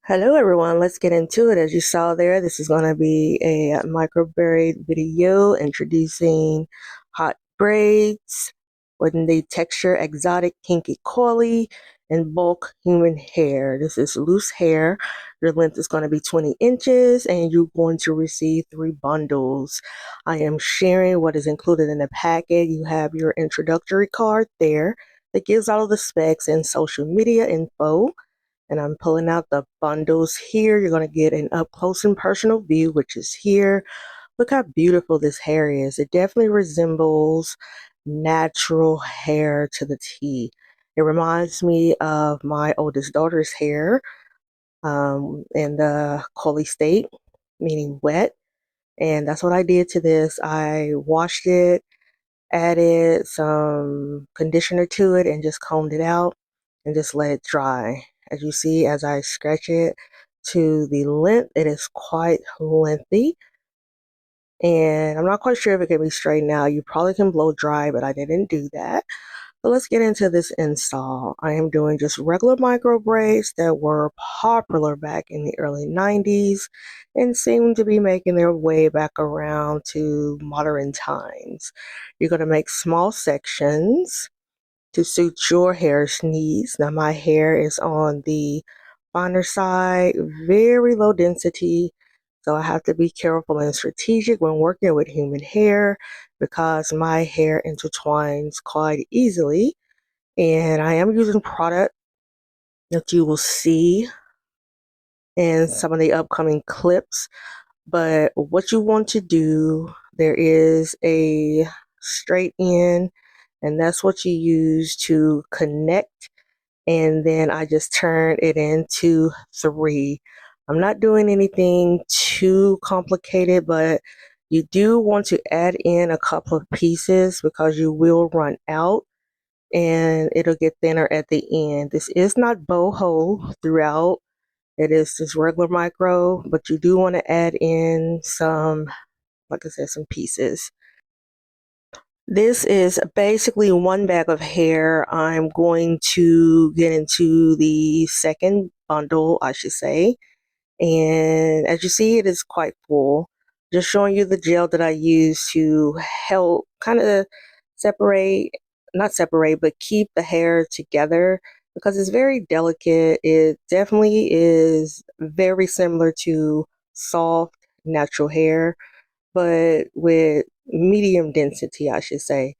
Hello everyone, let's get into it. As you saw there, this is going to be a micro braid video introducing hot braids with the texture exotic kinky coily and bulk human hair. This is loose hair. Your length is going to be 20 inches and you're going to receive 3 bundles. I am sharing what is included in the packet. You have your introductory card there that gives all of the specs and social media info. And I'm pulling out the bundles here. You're going to get an up close and personal view, which is here. Look how beautiful this hair is. It definitely resembles natural hair to the T. It reminds me of my oldest daughter's hair in the Coily state, meaning wet. And that's what I did to this. I washed it, added some conditioner to it, and just combed it out and just let it dry. As you see, as I scratch it to the length, it is quite lengthy. And I'm not quite sure if it can be straightened out. You probably can blow dry, but I didn't do that. So let's get into this install. I am doing just regular micro braids that were popular back in the early 90s and seem to be making their way back around to modern times. You're going to make small sections to suit your hair's needs. Now my hair is on the finer side, very low density. So I have to be careful and strategic when working with human hair because my hair intertwines quite easily. And I am using product that you will see in some of the upcoming clips. But what you want to do, there is a straight end, and that's what you use to connect. And then I just turn it into 3. I'm not doing anything too complicated, but you do want to add in a couple of pieces because you will run out and it'll get thinner at the end. This is not boho throughout. It is just regular micro, but you do want to add in some, like I said, some pieces. This is basically 1 bag of hair. I'm going to get into the second bundle, I should say. And as you see, it is quite full. Just showing you the gel that I use to help kind of separate, not separate, but keep the hair together because it's very delicate. It definitely is very similar to soft natural hair, but with medium density, I should say.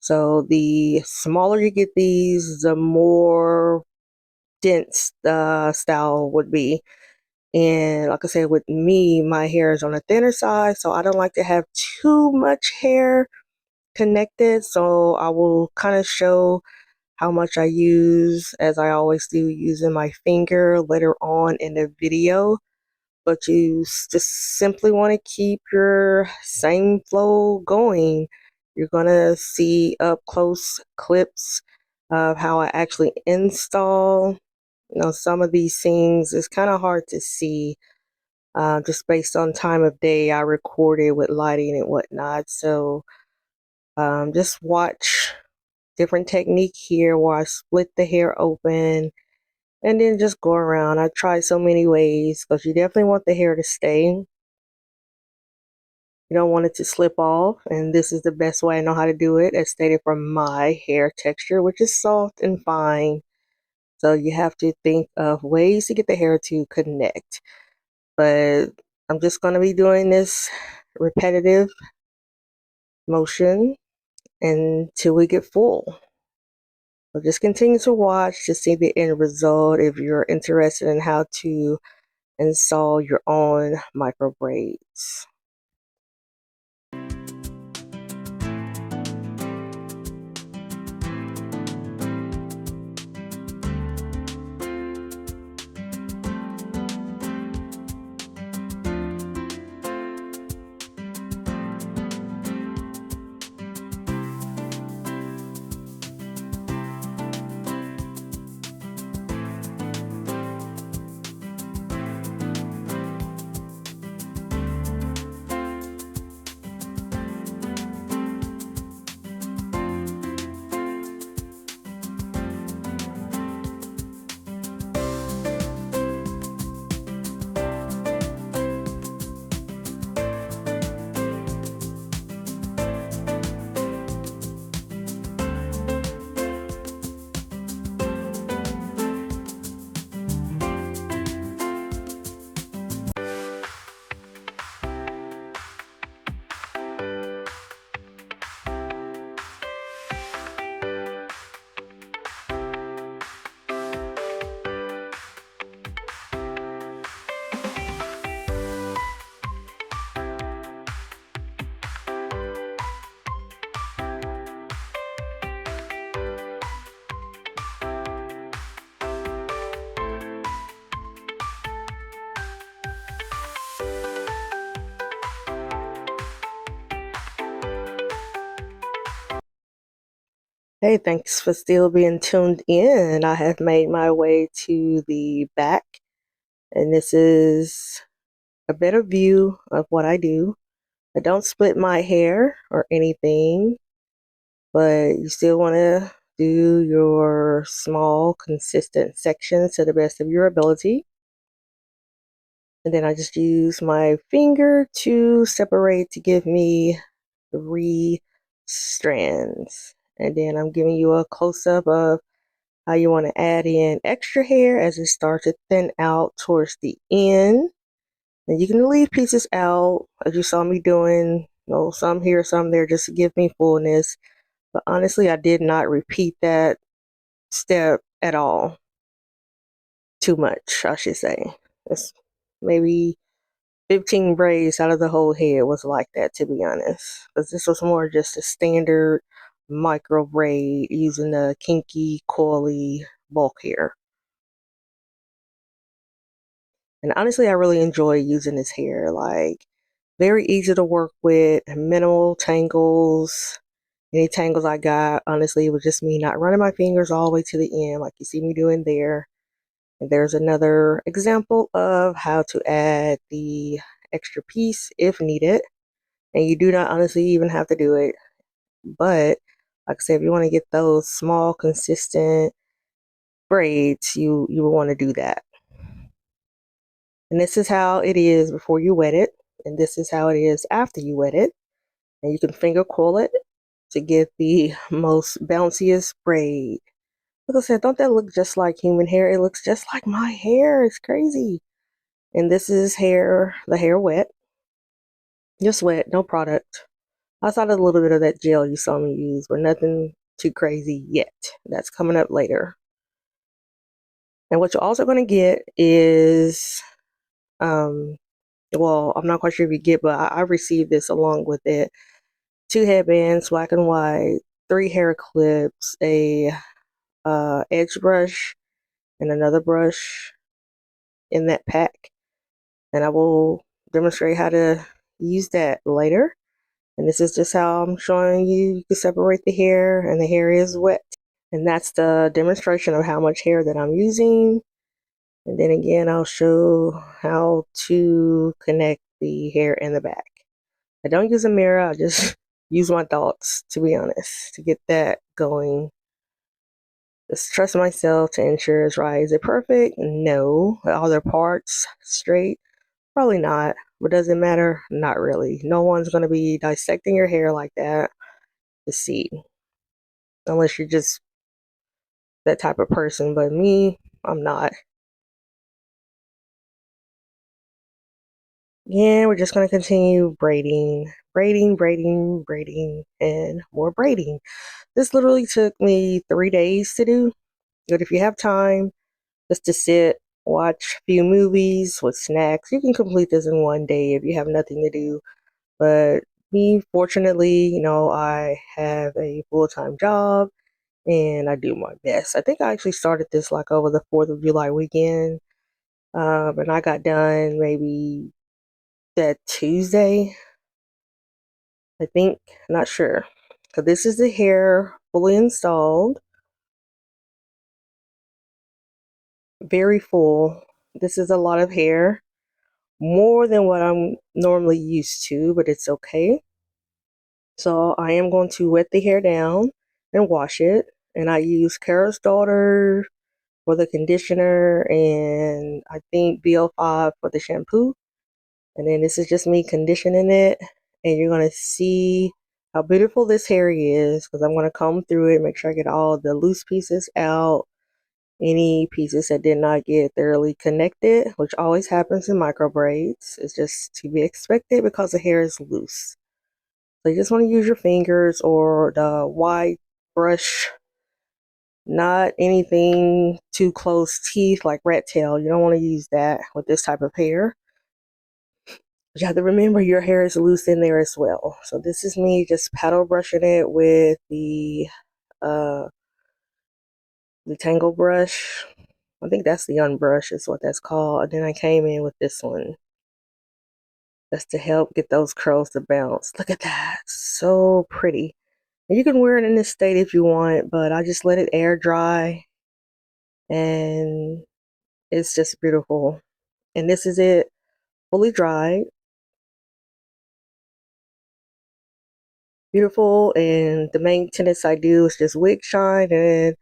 So the smaller you get these, the more dense the style would be. And like I said, with me, my hair is on the thinner side, so I don't like to have too much hair connected. So I will kind of show how much I use, as I always do, using my finger later on in the video. But you just simply want to keep your same flow going. You're going to see up close clips of how I actually install. Some of these things is kind of hard to see just based on time of day I recorded with lighting and whatnot. So just watch different technique here where I split the hair open and then just go around. I tried so many ways because you definitely want the hair to stay. You don't want it to slip off, and this is the best way I know how to do it, as stated from my hair texture, which is soft and fine. So you have to think of ways to get the hair to connect. But I'm just going to be doing this repetitive motion until we get full. So just continue to watch to see the end result if you're interested in how to install your own micro braids. Hey, thanks for still being tuned in. I have made my way to the back, and this is a better view of what I do. I don't split my hair or anything, but you still want to do your small, consistent sections to the best of your ability. And then I just use my finger to separate to give me 3 strands. And then I'm giving you a close-up of how you want to add in extra hair as it starts to thin out towards the end. And you can leave pieces out as you saw me doing, some here, some there, just to give me fullness. But honestly, I did not repeat that step at all. Too much, I should say. It's maybe 15 braids out of the whole head was like that, to be honest. Because this was more just a standard micro braid using the Kinky Coily bulk hair. And honestly, I really enjoy using this hair. Like, very easy to work with, minimal tangles. Any tangles I got, honestly, it was just me not running my fingers all the way to the end like you see me doing there. And there's another example of how to add the extra piece if needed. And you do not honestly even have to do it. But like I said, if you want to get those small, consistent braids, you will want to do that. And this is how it is before you wet it. And this is how it is after you wet it. And you can finger coil it to get the most bounciest braid. Like I said, don't that look just like human hair? It looks just like my hair. It's crazy. And this is the hair wet. Just wet, no product. Outside of a little bit of that gel you saw me use, but nothing too crazy yet. That's coming up later. And what you're also going to get is, well, I'm not quite sure if you get, but I received this along with it. 2 headbands, black and white, 3 hair clips, a edge brush, and another brush in that pack. And I will demonstrate how to use that later. And this is just how I'm showing you. You can separate the hair, and the hair is wet. And that's the demonstration of how much hair that I'm using. And then again, I'll show how to connect the hair in the back. I don't use a mirror, I just use my thoughts, to be honest, to get that going. Just trust myself to ensure it's right. Is it perfect? No. Are all their parts straight? Probably not. But does it matter? Not really. No one's going to be dissecting your hair like that to see. Unless you're just that type of person. But me, I'm not. Yeah, we're just going to continue braiding, braiding, braiding, braiding, and more braiding. This literally took me 3 days to do. But if you have time just to sit, watch a few movies with snacks, you can complete this in 1 day if you have nothing to do. But me, fortunately, I have a full-time job and I do my best. I think I actually started this like over the 4th of July weekend. And I got done maybe that Tuesday, I think, not sure. So this is the hair fully installed, very full. This is a lot of hair, more than what I'm normally used to, but it's okay. So I am going to wet the hair down and wash it. And I use Kara's Daughter for the conditioner and I think BO5 for the shampoo. And then this is just me conditioning it. And you're going to see how beautiful this hair is because I'm going to comb through it, make sure I get all the loose pieces out. Any pieces that did not get thoroughly connected, which always happens in micro braids. It's just to be expected because the hair is loose. So you just want to use your fingers or the wide brush, not anything too close teeth like rat tail. You don't want to use that with this type of hair. But you have to remember your hair is loose in there as well. So this is me just paddle brushing it with uh the tangle brush. I think that's the unbrush is what that's called. And then I came in with this one. That's to help get those curls to bounce. Look at that. So pretty. You can wear it in this state if you want, but I just let it air dry, and it's just beautiful. And this is it fully dried. Beautiful, and the maintenance I do is just wig shine and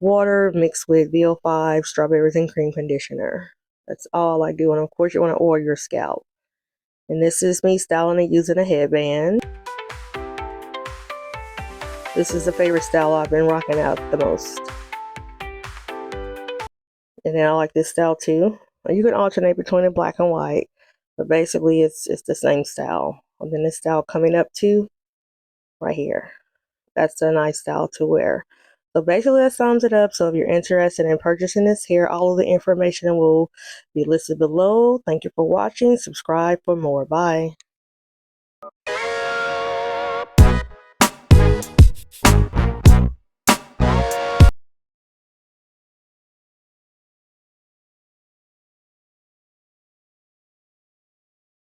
water mixed with VO5 strawberries and cream conditioner. That's all I do, and of course you want to oil your scalp. And this is me styling it using a headband. This is the favorite style I've been rocking out the most. And then I like this style too. You can alternate between the black and white, but basically it's the same style. And then this style coming up too, right here. That's a nice style to wear. So basically that sums it up. So if you're interested in purchasing this here, all of the information will be listed below. Thank you for watching. Subscribe for more. Bye.